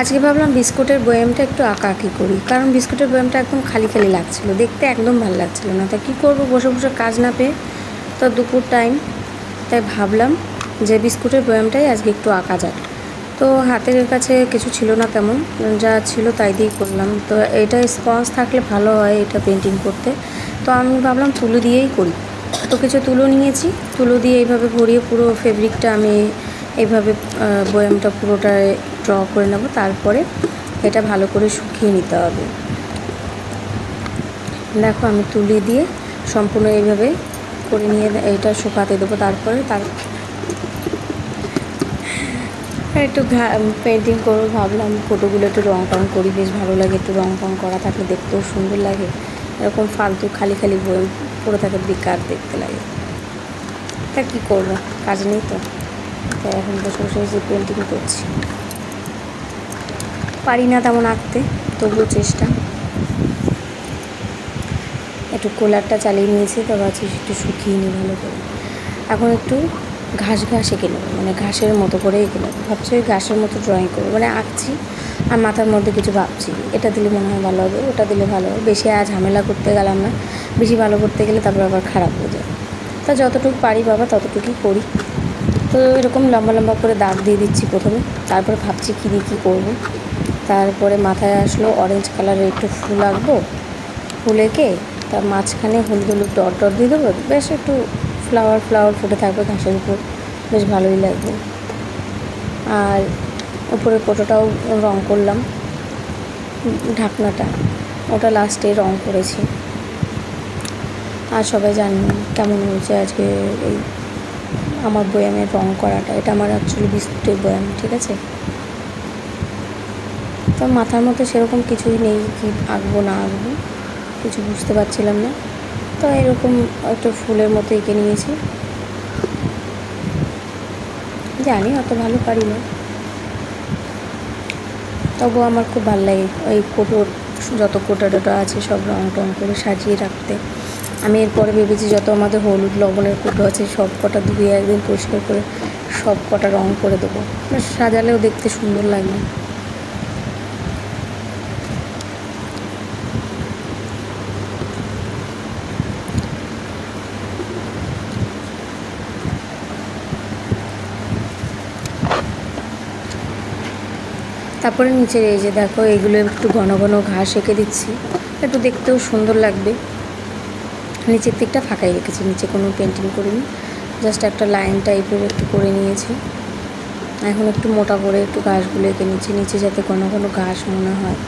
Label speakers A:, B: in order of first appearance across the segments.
A: আজকে ভাবলাম বিস্কুটের বয়ামটা একটু আঁকাআঁকি করি, কারণ বিস্কুটের বয়ামটা একদম খালি খালি লাগছিলো, দেখতে একদম ভালো লাগছিলো না। তা কী করবো, বসে বসে কাজ না পেয়ে, তো দুপুর টাইম, তাই ভাবলাম যে বিস্কুটের বয়ামটাই আজকে একটু আঁকা যাক। তো হাতের কাছে কিছু ছিল না তেমন, যা ছিল তাই দিয়েই করলাম। তো এটা স্পঞ্জ থাকলে ভালো হয় এটা পেন্টিং করতে, তো আমি ভাবলাম তুলো দিয়েই করি। তো কিছু তুলো নিয়েছি, তুলো দিয়ে এইভাবে ভরিয়ে পুরো ফেব্রিকটা আমি এইভাবে বয়ামটা পুরোটায় ড্র করে নেব। তারপরে এটা ভালো করে শুকিয়ে নিতে হবে। দেখো আমি তুলি দিয়ে সম্পূর্ণ এইভাবে করে নিয়ে এইটা শুকাতে দেবো। তারপরে একটু পেন্টিং করবো ভাবলাম, ফটোগুলো একটু রং টং করি, বেশ ভালো লাগে। একটু রং টং করা থাকলে দেখতেও সুন্দর লাগে। এরকম ফালতু খালি খালি বই পড়ে থাকে, বেকার দেখতে লাগে। তা কী করবো, কাজ নেই তো, তাই এখন বসে বসে যে পেন্টিং করছি। পারি না তেমন আঁকতে, তবুও চেষ্টা। একটু কোলারটা চালিয়ে নিয়েছি, তো ভাবছি একটু শুকিয়ে নিই ভালো করে। এখন একটু ঘাস এঁকে নেবো, মানে ঘাসের মতো করে এঁকে নেবো। ভাবছি ওই ঘাসের মতো ড্রয়িং করবো, মানে আঁকছি আর মাথার মধ্যে কিছু ভাবছি, এটা দিলে মনে হয় ভালো হবে, ওটা দিলে ভালো হবে। বেশি ঝামেলা করতে গেলাম না, বেশি ভালো করতে গেলে তারপর আবার খারাপ হয়ে যায়। তা যতটুকু পারি বাবা ততটুকুই করি। তো এরকম লম্বা লম্বা করে দাগ দিয়ে দিচ্ছি প্রথমে, তারপরে ভাবছি কী দিয়ে কী করবো। তারপরে মাথায় আসলো অরেঞ্জ কালারের একটু ফুল আঁকবো, ফুল এঁকে তার মাঝখানে হলুদ হলুদ ডট ডট দিয়ে দেবো, বেশ একটু ফ্লাওয়ার ফুটে থাকবে ঘাসের উপর, বেশ ভালোই লাগবে। আর উপরে কোটোটাও রং করলাম, ঢাকনাটা ওটা লাস্টে রং করেছি। আর সবাই জানি কেমন হয়েছে আজকে এই আমার বয়ামের রং করাটা। এটা আমার অ্যাকচুয়ালি বিস্কুটের বয়াম, ঠিক আছে। তো মাথার মধ্যে সেরকম কিছুই নেই, কি আঁকবো না আঁকবো কিছু বুঝতে পারছিলাম না। তো এরকম একটু ফুলের মতো এঁকে নিয়েছি। জানি অত ভালো পারি না, তবুও আমার খুব ভালো লাগে ওই কোটোর যত কোটা টোটা আছে সব রং টং করে সাজিয়ে রাখতে। আমি এরপরে ভেবেছি যত আমাদের হলুদ লবণের কোটো আছে সব কটা ধুয়ে একদিন পরিষ্কার করে সব কটা রং করে দেবো, সাজালেও দেখতে সুন্দর লাগবে। তারপরে নিচের এই যে দেখো, এগুলো একটু ঘন ঘন ঘাস এঁকে দিচ্ছি, একটু দেখতেও সুন্দর লাগবে। নিচের দিকটা ফাঁকাই রেখেছি, নিচে কোনো পেন্টিং করিনি, জাস্ট একটা লাইন টাইপের একটু করে নিয়েছি। এখন একটু মোটা করে একটু ঘাসগুলো এঁকে নিচ্ছি, নিচে যাতে ঘন ঘন ঘাস মনে হয়।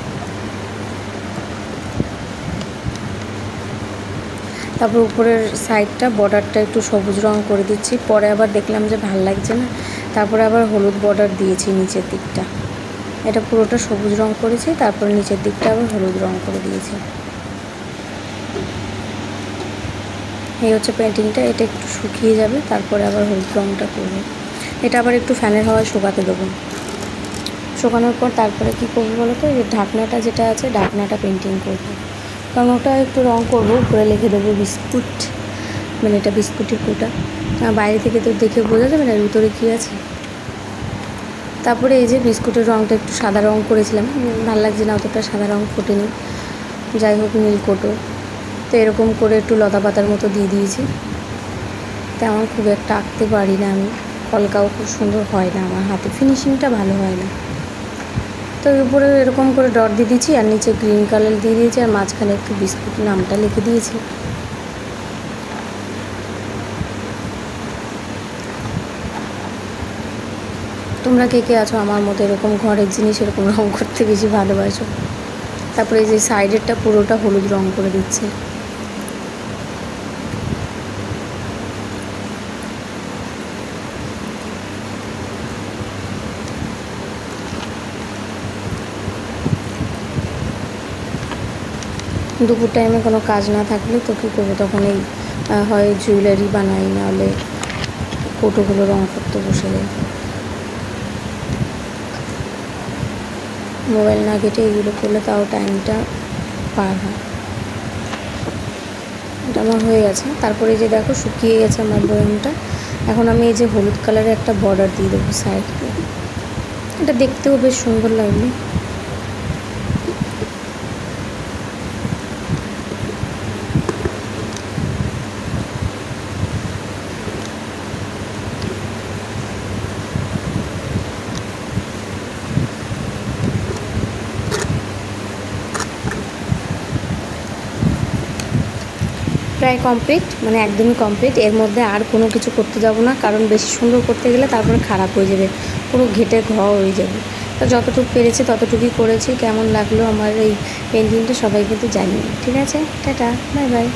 A: তারপর উপরের সাইডটা বর্ডারটা একটু সবুজ রং করে দিচ্ছি। পরে আবার দেখলাম যে ভাল লাগছে না, তারপরে আবার হলুদ বর্ডার দিয়েছি নিচের দিকটা। এটা পুরোটা সবুজ রং করেছি, তারপরে নিচের দিকটা আবার হলুদ রং করে দিয়েছি। এই হচ্ছে পেন্টিংটা, এটা একটু শুকিয়ে যাবে, তারপরে আবার হলুদ রংটা করব। এটা আবার একটু ফ্যানের হাওয়ায় শুকাতে দেবো। শুকানোর পর তারপরে কী করবো বলো তো, এই ঢাকনাটা যেটা আছে ঢাকনাটা পেন্টিং করবো, কারণ ওটা একটু রং করবো। উপরে লিখে দেবো বিস্কুট, মানে এটা বিস্কুটের কোটা। বাইরে থেকে তো দেখে বোঝা যাবে না এর ভিতরে কী আছে। তারপরে এই যে বিস্কুটের রঙটা একটু সাদা রং করেছিলাম, ভালো লাগছে না অতটা, সাদা রং ফোটেনি, যাই হোক নীল কোটো। তো এরকম করে একটু লতা পাতার মতো দিয়ে দিয়েছি। তেমন খুব একটা আঁকতে পারি না আমি, কলকাও খুব সুন্দর হয় না আমার হাতে, ফিনিশিংটা ভালো হয় না। তো উপরে এরকম করে ডট দিয়ে দিয়েছি, আর নিচে গ্রিন কালার দিয়ে দিয়েছি, আর মাঝখানে একটু বিস্কুট নামটা লিখে দিয়েছি। তোমরা কে কে আছো আমার মতো এরকম ঘরের জিনিস এরকম রং করতে বেশি ভালোবাসো। তারপরে এই যে সাইডেরটা পুরোটা হলুদ রং করে দিচ্ছে। দুপুর টাইমে কোনো কাজ না থাকলে তো কী করবো, তখন এই হয় জুয়েলারি বানাই, নাহলে কোটোগুলো রং করতে বসে যাই। মোবাইল না ঘেটে এগুলো করলে তাও টাইমটা পার হয়। এটা আমার হয়ে গেছে। তারপরে যে দেখো শুকিয়ে গেছে আমার বয়ামটা। এখন আমি এই যে হলুদ কালারের একটা বর্ডার দিয়ে দেবো সাইড দিয়ে, এটা দেখতেও বেশ সুন্দর লাগলো। প্রায় কমপ্লিট, মানে একদমই কমপ্লিট। এর মধ্যে আর কোনো কিছু করতে যাব না, কারণ বেশি সুন্দর করতে গেলে তারপরে খারাপ হয়ে যাবে, পুরো ঘেটে হয়ে যাবে। তো যতটুকু পেরেছি ততটুকুই করেছি। কেমন লাগলো আমার এই পেন্টিংটা সবাই কিন্তু জানিয়ে। ঠিক আছে, টাটা, বাই বাই।